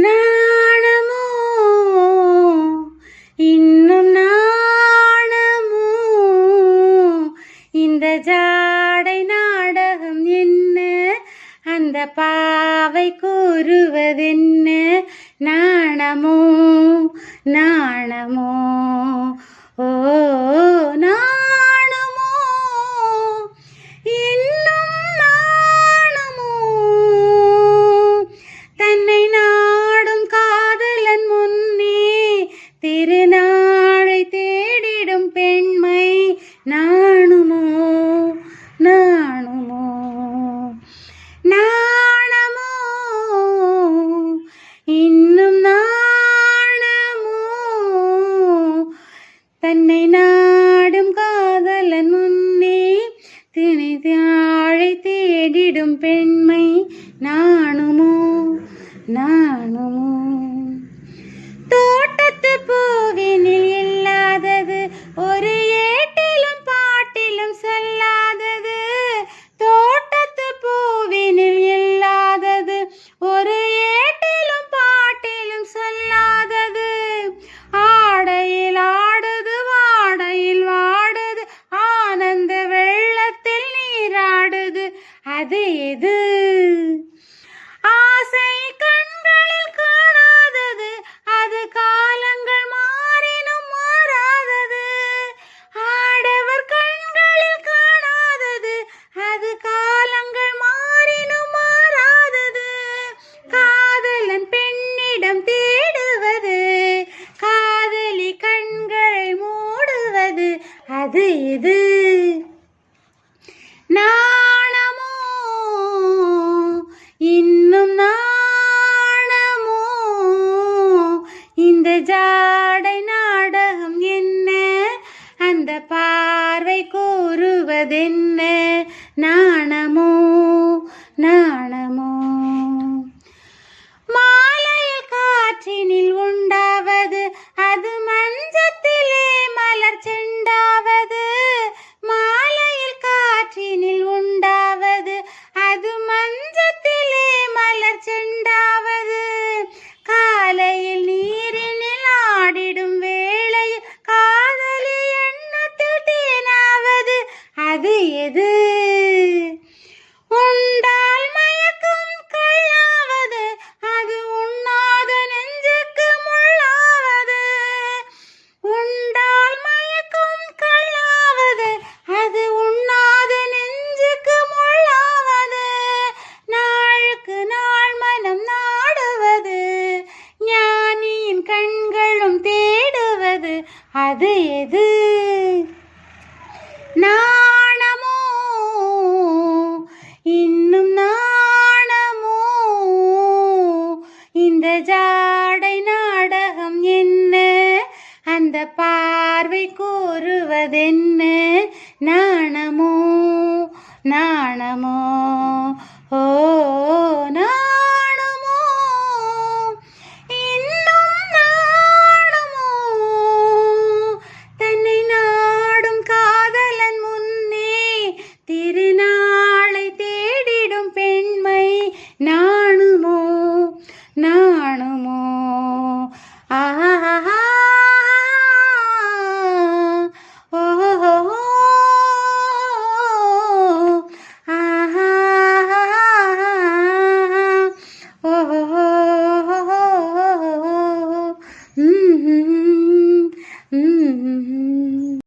நாணமோ இன்னும் நாணமோ இந்த ஜாடை நாடகம் என்ன அந்த பாவை கூறுவதென்ன நாணமோ நாணமோ ஓ நாணமோ இன்னும் நாணமோ தன்னை நாடும் காதலன் முன்னே திருநாளை தேடிடும் பெண்மை நாணுமோ நாணுமோ நாணமோ இன்னும் நாணமோ தன்னை நாடும் காதலன் முன்னே திருநாளை தேடிடும் பெண்மை நாணுமோ நாணுமோ தோட்டத்து பூவினில் இல்லாதது ஒரு ஏட்டிலும் பாட்டிலும் செல்லாதது தோட்டத்து பூவினில் இல்லாதது ஒரு ஏட்டிலும் பாட்டிலும் செல்லாதது ஆடையில் ஆடுது வாடையில் வாடுது ஆனந்த வெள்ளத்தில் நீராடுது அது எது ஆசை கண்களில் காணாதது அது காலங்கள் மாறினும் மாறாதது ஆடவர் கண்களில் காணாதது அது காலங்கள் மாறினும் மாறாதது காதலன் பெண்ணிடம் தேடுவது காதலி கண்களை மூடுவது அது எது நாணமோ இன்னும் நாணமோ இந்த ஜாடை நாடகம் என்ன அந்த பார்வை கூறுவதென்ன நாணமோ நாணமோ மாலையில் காற்றினில் உண்டாவது அது மஞ்சத்திலே மலர் செண்டாவது மாலையில் காற்றினில் உண்டாவது அது மஞ்சத்திலே மலர் செண்டாவது காலையில் நீரினில் ஆடிடும் வேளையில் காதலி எண்ணத்தில் தேனாவது அது எது உண்டால் மயக்கம் கள்ளாவது அது உண்ணாத நெஞ்சுக்கு முள்ளாவது உண்டால் மயக்கம் கள்ளாவது அது உண்ணாத நெஞ்சுக்கு முள்ளாவது நாளுக்கு நாள் மனம் நாடுவது ஞானியின் கண்களும் தேடுவது அது எது நாணமோ இன்னும் நாணமோ இந்த ஜாடை நாடகம் என்ன அந்த பார்வை கூறுவதென்ன நாணமோ நாணமோ ஓ நாணமோ இன்னும் நாணமோ தன்னை நாடும் காதலன் முன்னே திருநாளை தேடிடும் பெண்மை நாணுமோ நாணு